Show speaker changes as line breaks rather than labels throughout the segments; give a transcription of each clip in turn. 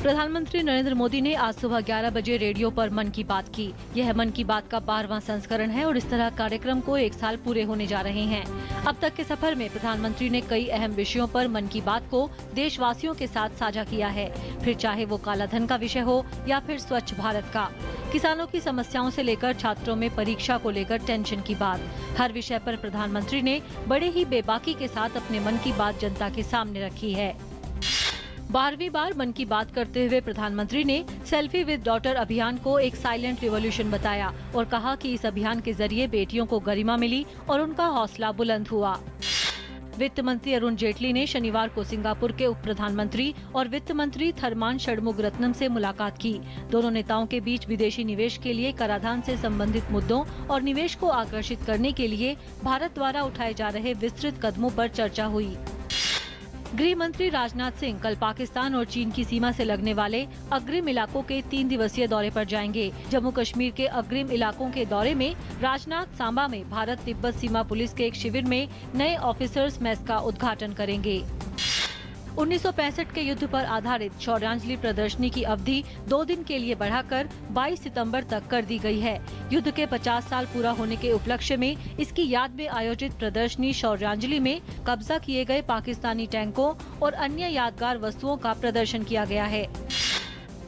प्रधानमंत्री नरेंद्र मोदी ने आज सुबह 11 बजे रेडियो पर मन की बात की। यह मन की बात का 12वां संस्करण है और इस तरह कार्यक्रम को 1 साल पूरे होने जा रहे हैं। अब तक के सफर में प्रधानमंत्री ने कई अहम विषयों पर मन की बात को देशवासियों के साथ साझा किया है, फिर चाहे वो काला धन का विषय हो या फिर स्वच्छ भारत का, किसानों की समस्याओं से लेकर छात्रों में परीक्षा को लेकर टेंशन की बात। हर विषय पर प्रधानमंत्री ने बड़े ही बेबाकी के साथ अपने मन की बात जनता के सामने रखी है। 12वीं बार मन की बात करते हुए प्रधानमंत्री ने सेल्फी विद डॉटर अभियान को एक साइलेंट रिवॉल्यूशन बताया और कहा कि इस अभियान के जरिए बेटियों को गरिमा मिली और उनका हौसला बुलंद हुआ। वित्त मंत्री अरुण जेटली ने शनिवार को सिंगापुर के उप प्रधानमंत्री और वित्त मंत्री थरमान षणमुगरत्नम से मुलाकात की। दोनों नेताओं के बीच विदेशी निवेश के लिए कराधान से संबंधित मुद्दों और निवेश को आकर्षित करने के लिए भारत द्वारा उठाए जा रहे विस्तृत कदमों पर चर्चा हुई। गृह मंत्री राजनाथ सिंह कल पाकिस्तान और चीन की सीमा से लगने वाले अग्रिम इलाकों के 3 दिवसीय दौरे पर जाएंगे। जम्मू कश्मीर के अग्रिम इलाकों के दौरे में राजनाथ सांबा में भारत तिब्बत सीमा पुलिस के एक शिविर में नए ऑफिसर्स मेस का उद्घाटन करेंगे। 1965 के युद्ध पर आधारित शौर्यांजलि प्रदर्शनी की अवधि 2 दिन के लिए बढ़ाकर 22 सितंबर तक कर दी गई है। युद्ध के 50 साल पूरा होने के उपलक्ष्य में इसकी याद में आयोजित प्रदर्शनी शौर्यांजलि में कब्जा किए गए पाकिस्तानी टैंकों और अन्य यादगार वस्तुओं का प्रदर्शन किया गया है।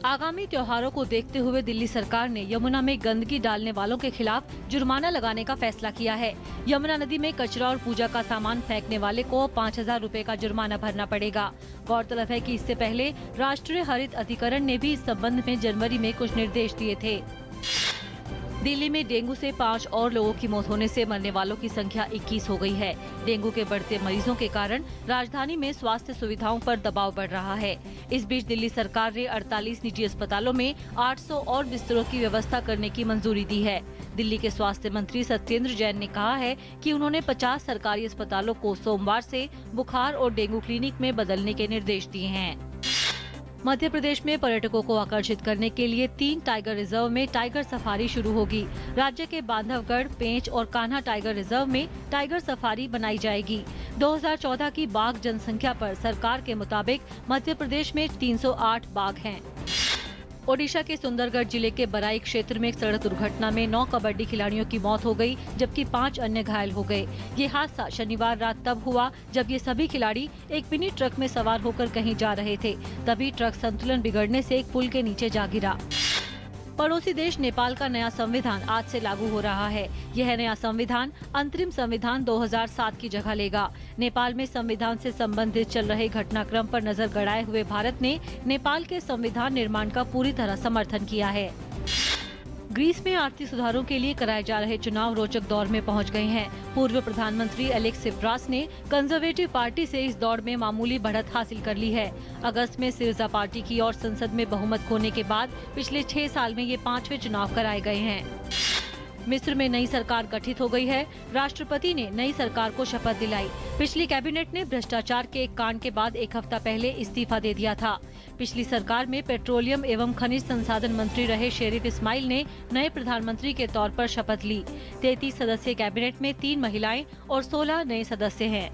आगामी त्योहारों को देखते हुए दिल्ली सरकार ने यमुना में गंदगी डालने वालों के खिलाफ जुर्माना लगाने का फैसला किया है। यमुना नदी में कचरा और पूजा का सामान फेंकने वाले को 5,000 रुपए का जुर्माना भरना पड़ेगा। गौरतलब है कि इससे पहले राष्ट्रीय हरित अधिकरण ने भी इस संबंध में जनवरी में कुछ निर्देश दिए थे। दिल्ली में डेंगू से 5 और लोगों की मौत होने से मरने वालों की संख्या 21 हो गई है। डेंगू के बढ़ते मरीजों के कारण राजधानी में स्वास्थ्य सुविधाओं पर दबाव बढ़ रहा है। इस बीच दिल्ली सरकार ने 48 निजी अस्पतालों में 800 और बिस्तरों की व्यवस्था करने की मंजूरी दी है। दिल्ली के स्वास्थ्य मंत्री सत्येंद्र जैन ने कहा है कि उन्होंने 50 सरकारी अस्पतालों को सोमवार से बुखार और डेंगू क्लिनिक में बदलने के निर्देश दिए हैं। मध्य प्रदेश में पर्यटकों को आकर्षित करने के लिए 3 टाइगर रिजर्व में टाइगर सफारी शुरू होगी। राज्य के बांधवगढ़, पेंच और कान्हा टाइगर रिजर्व में टाइगर सफारी बनाई जाएगी। 2014 की बाघ जनसंख्या पर सरकार के मुताबिक मध्य प्रदेश में 308 बाघ हैं। ओडिशा के सुंदरगढ़ जिले के बराई क्षेत्र में एक सड़क दुर्घटना में 9 कबड्डी खिलाड़ियों की मौत हो गई, जबकि 5 अन्य घायल हो गए। ये हादसा शनिवार रात तब हुआ जब ये सभी खिलाड़ी एक मिनी ट्रक में सवार होकर कहीं जा रहे थे। तभी ट्रक संतुलन बिगड़ने से एक पुल के नीचे जा गिरा। पड़ोसी देश नेपाल का नया संविधान आज से लागू हो रहा है। यह नया संविधान अंतरिम संविधान 2007 की जगह लेगा। नेपाल में संविधान से संबंधित चल रहे घटनाक्रम पर नजर गड़ाए हुए भारत ने नेपाल के संविधान निर्माण का पूरी तरह समर्थन किया है। ग्रीस में आर्थिक सुधारों के लिए कराए जा रहे चुनाव रोचक दौर में पहुंच गए हैं। पूर्व प्रधानमंत्री एलेक्स सिप्रास ने कंजर्वेटिव पार्टी से इस दौड़ में मामूली बढ़त हासिल कर ली है। अगस्त में सिरिजा पार्टी की ओर संसद में बहुमत खोने के बाद पिछले 6 साल में ये 5वें चुनाव कराए गए हैं। मिस्र में नई सरकार गठित हो गई है। राष्ट्रपति ने नई सरकार को शपथ दिलाई। पिछली कैबिनेट ने भ्रष्टाचार के एक कांड के बाद 1 हफ्ता पहले इस्तीफा दे दिया था। पिछली सरकार में पेट्रोलियम एवं खनिज संसाधन मंत्री रहे शेरिफ इस्माइल ने नए प्रधानमंत्री के तौर पर शपथ ली। 33 सदस्यीय कैबिनेट में 3 महिलाएं और 16 नए सदस्य हैं।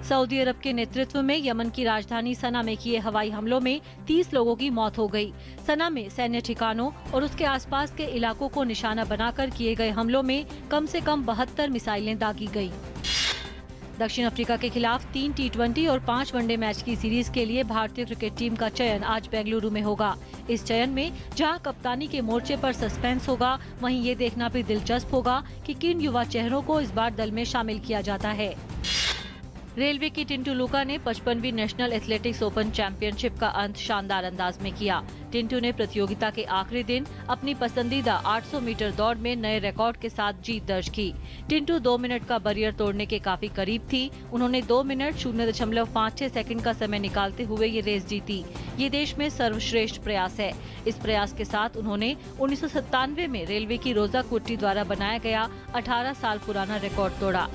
सऊदी अरब के नेतृत्व में यमन की राजधानी सना में किए हवाई हमलों में 30 लोगों की मौत हो गई। सना में सैन्य ठिकानों और उसके आसपास के इलाकों को निशाना बनाकर किए गए हमलों में कम से कम 72 मिसाइलें दागी गई। दक्षिण अफ्रीका के खिलाफ 3 T20 और 5 वनडे मैच की सीरीज के लिए भारतीय क्रिकेट टीम का चयन आज बेंगलुरु में होगा। इस चयन में जहां कप्तानी के मोर्चे पर सस्पेंस होगा, वहीं ये देखना भी दिलचस्प होगा कि किन युवा चेहरों को इस बार दल में शामिल किया जाता है। रेलवे की टिंटू लूका ने 55वीं नेशनल एथलेटिक्स ओपन चैंपियनशिप का अंत शानदार अंदाज में किया। टिंटू ने प्रतियोगिता के आखिरी दिन अपनी पसंदीदा 800 मीटर दौड़ में नए रिकॉर्ड के साथ जीत दर्ज की। टिंटू 2 मिनट का बैरियर तोड़ने के काफी करीब थी। उन्होंने 2 मिनट 0.56 सेकंड का समय निकालते हुए ये रेस जीती। ये देश में सर्वश्रेष्ठ प्रयास है। इस प्रयास के साथ उन्होंने 1997 में रेलवे की रोजा कुट्टी द्वारा बनाया गया 18 साल पुराना रिकॉर्ड तोड़ा।